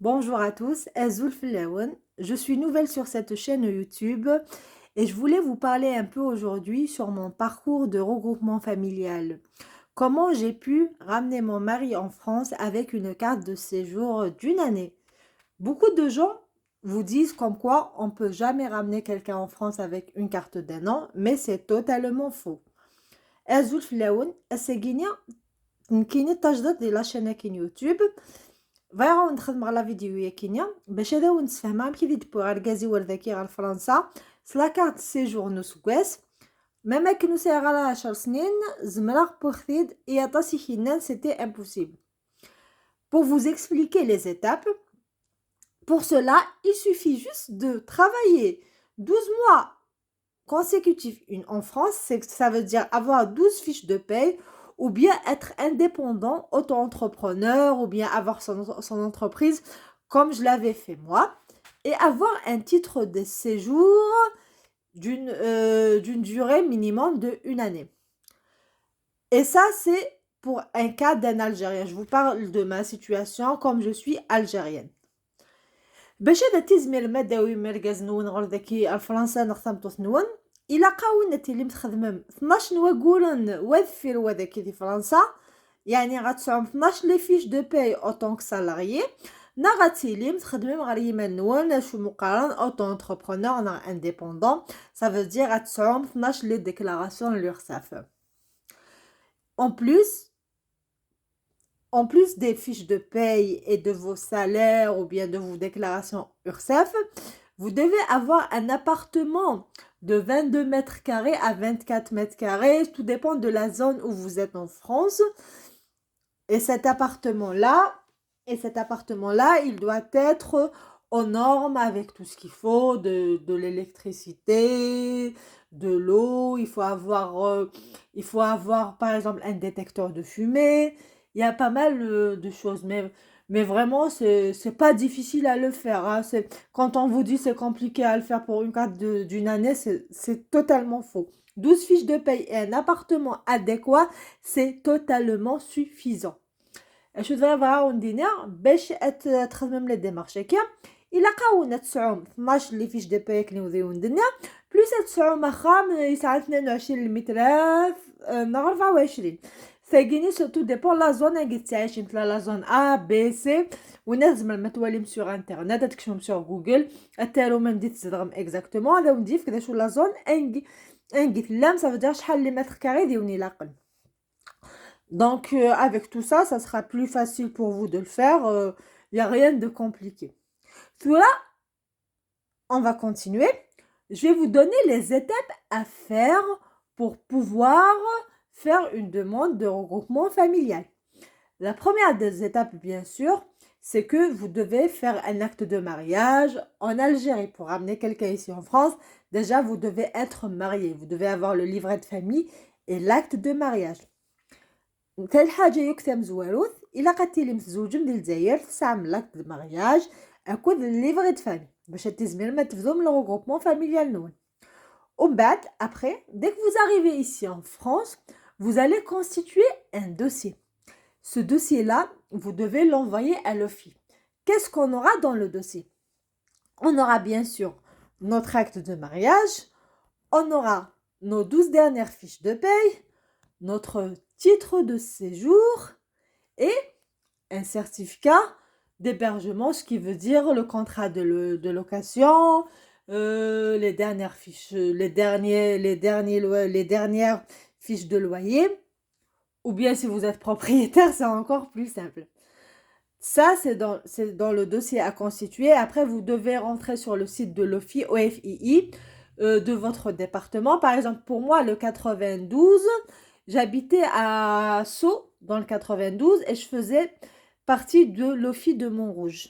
Bonjour à tous, Azoul Filaoun. Je suis nouvelle sur cette chaîne YouTube et je voulais vous parler un peu aujourd'hui sur mon parcours de regroupement familial. Comment j'ai pu ramener mon mari en France avec une carte de séjour d'une année. Beaucoup de gens vous disent comme quoi on ne peut jamais ramener quelqu'un en France avec une carte d'un an, mais c'est totalement faux. Azoul Filaoun, c'est كاينين تجديد ديال لاشين كاين يوتيوب فغا نخدم على فيديو كينيا باش هذا ونتفاهمها كي ديبو غاركازي ورداكي غير فرنسا سلا كارت سيجور نسكواس ماما كنو سايغ على 10 سنين زمراغ بوخثيد اي طاسي خينان سيتي امبوسيبل. Pour vous expliquer les étapes, pour cela, il suffit juste de travailler 12 mois consécutifs en France, ça veut dire avoir 12 fiches de paye, ou bien être indépendant, auto-entrepreneur, ou bien avoir son entreprise, comme je l'avais fait moi, et avoir un titre de séjour d'une durée minimum de une année. Et ça, c'est pour un cas d'un Algérien. Je vous parle de ma situation comme je suis algérienne. باش هذا تيزمير مداوي مركز نون غير داكي الفرنسا نختمطو نون الا قاونتي اللي متخدمم 12 نواقولن وذفير وداكي دي فرنسا يعني غتسعوم 12 لي فيش دو باي اوتونك سالاريي نا غاتيلي متخدمم غير يمان نون شو مقارن اوتو انتربرونور نا انديبوندون ça veut dire غتسعوم 12 لي ديكلاراسيون لورساف. En plus des fiches de paye et de vos salaires ou bien de vos déclarations URSSAF, vous devez avoir un appartement de 22 mètres carrés à 24 mètres carrés. Tout dépend de la zone où vous êtes en France. Et cet appartement-là, il doit être aux normes avec tout ce qu'il faut, de l'électricité, de l'eau. Il faut avoir, par exemple, un détecteur de fumée. Il y a pas mal de choses, mais vraiment, c'est pas difficile à le faire. Hein. Quand on vous dit c'est compliqué à le faire pour une carte d'une année, c'est totalement faux. 12 fiches de paye et un appartement adéquat, c'est totalement suffisant. شو دابا ندير باش تخدم لي ديمارش هكا الا قاونا 12 لي فيش دو باي كنوضيو ندنا بلوس 9 اخرى يسعى 22 المتراف نهار 24 ثاقيني سورتو ديبون لا زون اللي تعيش انت لا زون ا بي سي وناس زعما ما تواليم سور انترنت تكشفهم سور جوجل اتارو ما نديت تزرغم اكزاكتومون هذا ونديف كذا شو لا زون انغي لام ça veut dire شحال لي متر كاري ديوني لاقل. Donc, avec tout ça, ça sera plus facile pour vous de le faire. Il n'y a rien de compliqué. Voilà, on va continuer. Je vais vous donner les étapes à faire pour pouvoir faire une demande de regroupement familial. La première des étapes, bien sûr, c'est que vous devez faire un acte de mariage en Algérie. Pour ramener quelqu'un ici en France, déjà, vous devez être marié. Vous devez avoir le livret de famille et l'acte de mariage. ثالث حاجه يكتب زواروث الا قدتي لي متزوجين ديال الجزائر تعمل لاكت دو مارياج اكود ليفري دو فامي باش تزمير ما تفزو من لو غروبمون فاميليال نون. ومن بعد après dès que vous arrivez ici en France vous allez constituer un dossier. Ce dossier là vous devez l'envoyer à l'OFI. Qu'est-ce qu'on aura dans le dossier? On aura bien sûr notre acte de mariage, on aura nos 12 dernières fiches de paye, notre titre de séjour et un certificat d'hébergement, ce qui veut dire le contrat de location, les dernières fiches, les dernières fiches de loyer, ou bien si vous êtes propriétaire, c'est encore plus simple. Ça, c'est dans le dossier à constituer. Après, vous devez rentrer sur le site de l'OFI, OFII, de votre département. Par exemple, pour moi, le 92, j'habitais à Sceaux, dans le 92, et je faisais partie de l'OFI de Montrouge.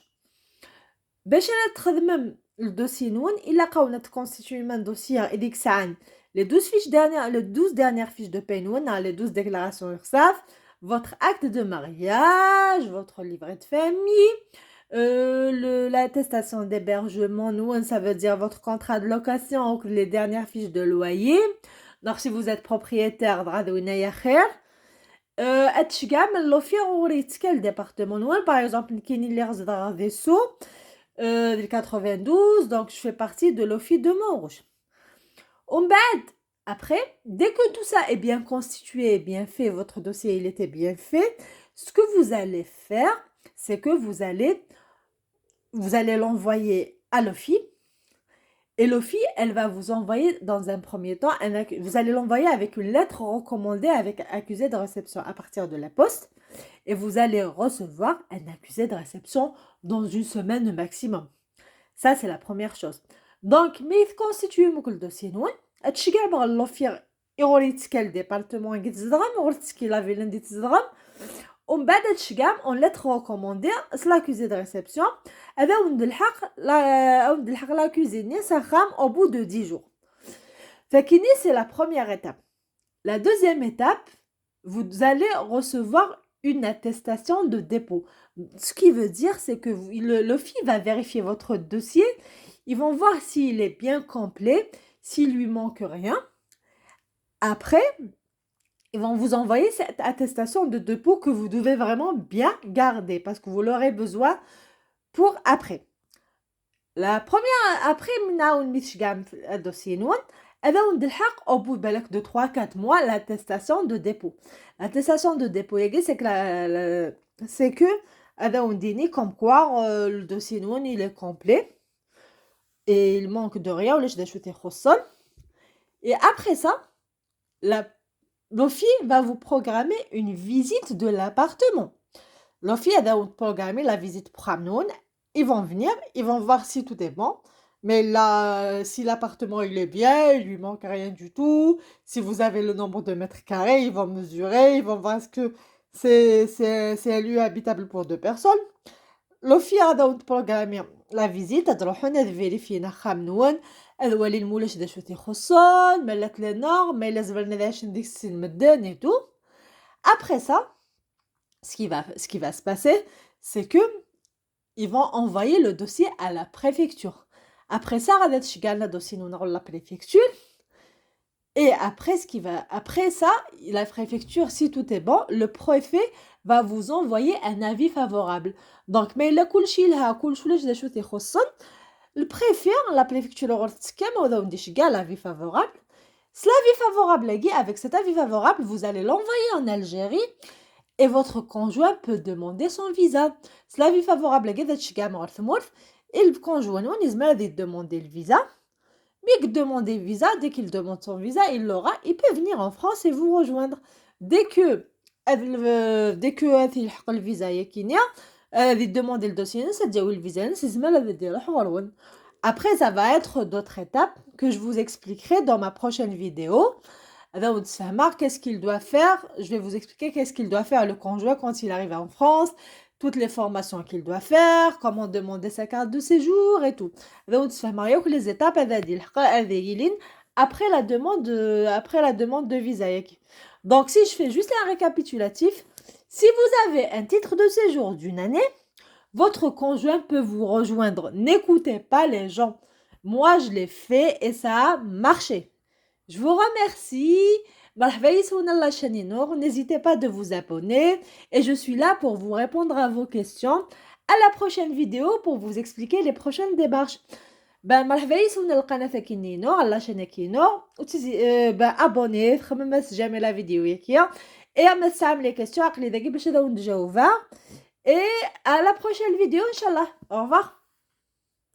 باش تخدم الدوسي نون الا قاونا تكونستيتيو من دوسيير اديك ساعه les 12 dernières fiches de paie نون les 12 déclarations URSSAF, votre acte de mariage, votre livret de famille, l'attestation d'hébergement نون ça veut dire votre contrat de location ou les dernières fiches de loyer. Donc si vous êtes propriétaire, هادشي كاع من لوفي وريتك الديبارتمون نوال باغ اكزومبل كاينين اللي غزا فيسو ديال 92 دونك جو في بارتي دو لوفي دو Montrouge. ومن بعد après, dès que tout ça est bien constitué, bien fait, votre dossier il était bien fait, ce que vous allez faire, c'est que vous allez l'envoyer à l'OFI. Et l'OFI, elle va vous envoyer dans un premier temps, vous allez l'envoyer avec une lettre recommandée avec accusé de réception à partir de la poste. Et vous allez recevoir un accusé de réception dans une semaine maximum. Ça, c'est la première chose. Donc, mais constituez le dossier nous. هادشي كاع بغا لوفي يوريتك الديبارتمون قلت زدغام وريتك لا فيلان ديت زدغام ومن بعد هادشي كاع اون لتر ريكوموندي لاكوزي دو ريسبسيون هذا ونلحق لاكوزيني ساخام او بو دو 10 jours. فكيني سي لا بروميير ايتاب. La deuxième étape, vous allez recevoir une attestation de dépôt. Ce qui veut dire, c'est que l'OFI va vérifier votre dossier. Ils vont voir s'il est bien complet, s'il lui manque rien. Après, ils vont vous envoyer cette attestation de dépôt que vous devez vraiment bien garder parce que vous l'aurez besoin pour après. La première, après, le dossier au bout de 3-4 mois, l'attestation de dépôt. L'attestation de dépôt, c'est que on dit comme quoi le dossier il est complet et il manque de rien. Et après ça, l'OFI va vous programmer une visite de l'appartement. L'OFI va vous programmer la visite pour Hamnoun. Ils vont venir, ils vont voir si tout est bon. Mais là, si l'appartement il est bien, il lui manque rien du tout. Si vous avez le nombre de mètres carrés, ils vont mesurer, ils vont voir ce que c'est un lieu habitable pour 2 personnes. l'OFI va programmer la visite. تروحوا vérifier نخمنون الولي المولاش دا شو تيخصون مالك لي نورم ما لازم لنا داش نديك السن مدان et tout. Après ça, ce qui va se passer, c'est que ils vont envoyer le dossier à la préfecture. Après ça, le dossier à la préfecture. Et après ça, la préfecture, si tout est bon, le préfet va vous envoyer un avis favorable. Donc, mais le préfet, la préfecture, l'avis favorable. L'avis favorable, avec cet avis favorable, vous allez l'envoyer en Algérie et votre conjoint peut demander son visa. L'avis favorable, et le conjoint, il va demander le visa. Mais demander le visa, dès qu'il demande son visa, il l'aura. Il peut venir en France et vous rejoindre. Dès que le visa il demande le dossier, c'est déjà le visa, c'est mal. Après, ça va être d'autres étapes que je vous expliquerai dans ma prochaine vidéo. Qu'est-ce qu'il doit faire? Je vais vous expliquer qu'est-ce qu'il doit faire le conjoint quand il arrive en France. Toutes les formations qu'il doit faire, comment demander sa carte de séjour et tout. Donc, les étapes après la demande de visa. Donc, si je fais juste un récapitulatif, si vous avez un titre de séjour d'une année, votre conjoint peut vous rejoindre. N'écoutez pas les gens. Moi, je l'ai fait et ça a marché. Je vous remercie. N'hésitez pas de vous abonner et je suis là pour vous répondre à vos questions. À la prochaine vidéo pour vous expliquer les prochaines démarches. مرحبا يسونا القناة كينينو على شانا كينو abonnez خمم jamais la vidéo ياكيا et à me samer les questions عقلي داكي باش نجاوبها et à la prochaine vidéo inchallah. Au revoir.